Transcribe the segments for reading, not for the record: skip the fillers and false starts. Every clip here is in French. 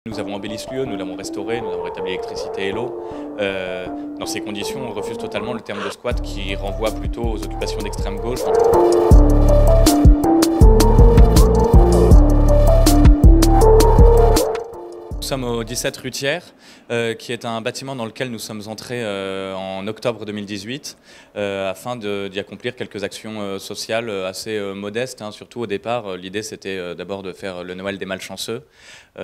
Nous avons embelli ce lieu, nous l'avons restauré, nous avons rétabli l'électricité et l'eau. Dans ces conditions, on refuse totalement le terme de squat qui renvoie plutôt aux occupations d'extrême gauche. Nous sommes au 17 rue Thiers, qui est un bâtiment dans lequel nous sommes entrés en octobre 2018 afin d'y accomplir quelques actions sociales assez modestes. Surtout au départ, l'idée c'était d'abord de faire le Noël des malchanceux, qui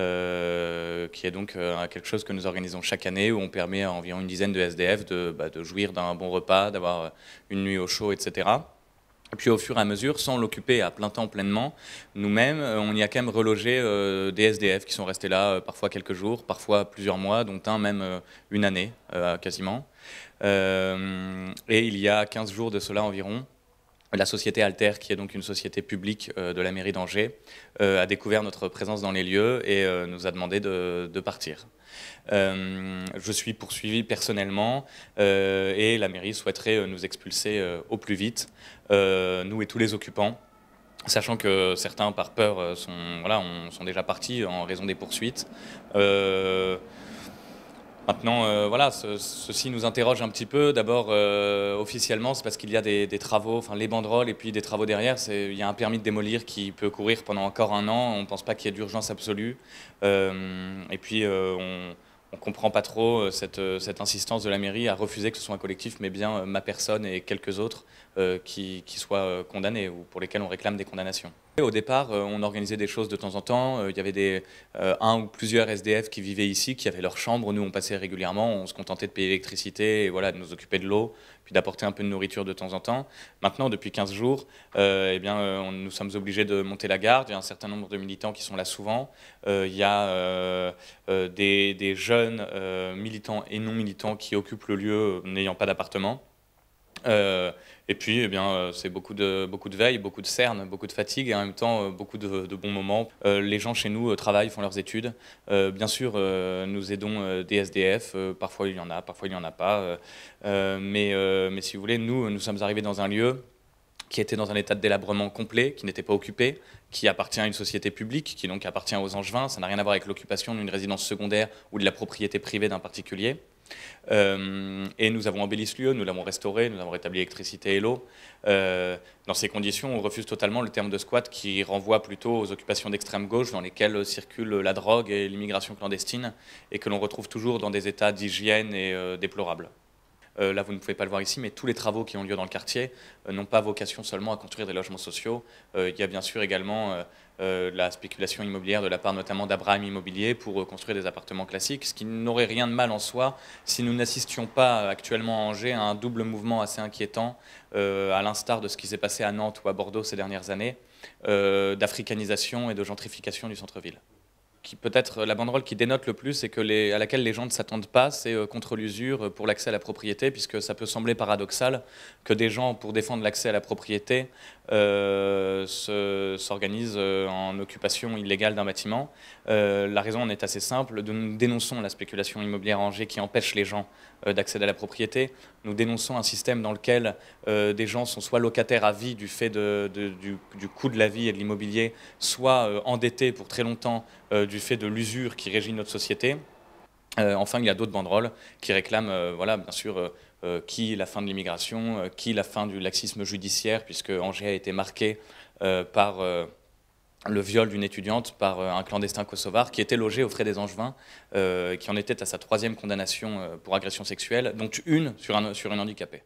est donc quelque chose que nous organisons chaque année, où on permet à environ une dizaine de SDF de jouir d'un bon repas, d'avoir une nuit au chaud, etc. Et puis au fur et à mesure, sans l'occuper à plein temps pleinement, nous-mêmes, on y a quand même relogé des SDF qui sont restés là parfois quelques jours, parfois plusieurs mois, dont un même une année quasiment. Et il y a 15 jours de cela environ, la société Alter, qui est donc une société publique de la mairie d'Angers, a découvert notre présence dans les lieux et nous a demandé de partir. Je suis poursuivi personnellement et la mairie souhaiterait nous expulser au plus vite, nous et tous les occupants, sachant que certains, par peur, sont déjà partis en raison des poursuites. Maintenant, voilà, ceci nous interroge un petit peu. D'abord, officiellement, c'est parce qu'il y a des travaux, enfin les banderoles et puis des travaux derrière. Il y a un permis de démolir qui peut courir pendant encore un an. On ne pense pas qu'il y ait d'urgence absolue. Et puis, on ne comprend pas trop cette insistance de la mairie à refuser que ce soit un collectif, mais bien ma personne et quelques autres qui soient condamnés ou pour lesquels on réclame des condamnations. Au départ, on organisait des choses de temps en temps. Il y avait un ou plusieurs SDF qui vivaient ici, qui avaient leur chambre. Nous, on passait régulièrement. On se contentait de payer l'électricité et voilà, de nous occuper de l'eau, puis d'apporter un peu de nourriture de temps en temps. Maintenant, depuis 15 jours, nous sommes obligés de monter la garde. Il y a un certain nombre de militants qui sont là souvent. Il y a des jeunes militants et non militants qui occupent le lieu n'ayant pas d'appartement. Et puis, c'est beaucoup de veille, beaucoup de cernes, beaucoup de fatigue et en même temps beaucoup de bons moments. Les gens chez nous travaillent, font leurs études. Bien sûr, nous aidons des SDF. Parfois il y en a, parfois il n'y en a pas. Mais si vous voulez, nous sommes arrivés dans un lieu qui était dans un état de délabrement complet, qui n'était pas occupé, qui appartient à une société publique, qui donc appartient aux Angevins. Ça n'a rien à voir avec l'occupation d'une résidence secondaire ou de la propriété privée d'un particulier. Et nous avons embelli ce lieu, nous l'avons restauré, nous avons rétabli l'électricité et l'eau. Dans ces conditions, on refuse totalement le terme de squat qui renvoie plutôt aux occupations d'extrême gauche dans lesquelles circule la drogue et l'immigration clandestine et que l'on retrouve toujours dans des états d'hygiène et déplorables. Là, vous ne pouvez pas le voir ici, mais tous les travaux qui ont lieu dans le quartier n'ont pas vocation seulement à construire des logements sociaux. Il y a bien sûr également la spéculation immobilière de la part notamment d'Abraham Immobilier pour construire des appartements classiques, ce qui n'aurait rien de mal en soi si nous n'assistions pas actuellement à Angers à un double mouvement assez inquiétant, à l'instar de ce qui s'est passé à Nantes ou à Bordeaux ces dernières années, d'africanisation et de gentrification du centre-ville. Peut-être la banderole qui dénote le plus et à laquelle les gens ne s'attendent pas, c'est contre l'usure pour l'accès à la propriété, puisque ça peut sembler paradoxal que des gens, pour défendre l'accès à la propriété, s'organisent en occupation illégale d'un bâtiment. La raison en est assez simple. Nous dénonçons la spéculation immobilière à Angers qui empêche les gens d'accéder à la propriété. Nous dénonçons un système dans lequel des gens sont soit locataires à vie du fait du coût de la vie et de l'immobilier, soit endettés pour très longtemps du fait de l'usure qui régit notre société. Enfin, il y a d'autres banderoles qui réclament, voilà, bien sûr, qui la fin de l'immigration, qui la fin du laxisme judiciaire, puisque Angers a été marqué par le viol d'une étudiante par un clandestin kosovar qui était logé aux frais des Angevins, qui en était à sa 3e condamnation pour agression sexuelle, dont une sur une handicapée.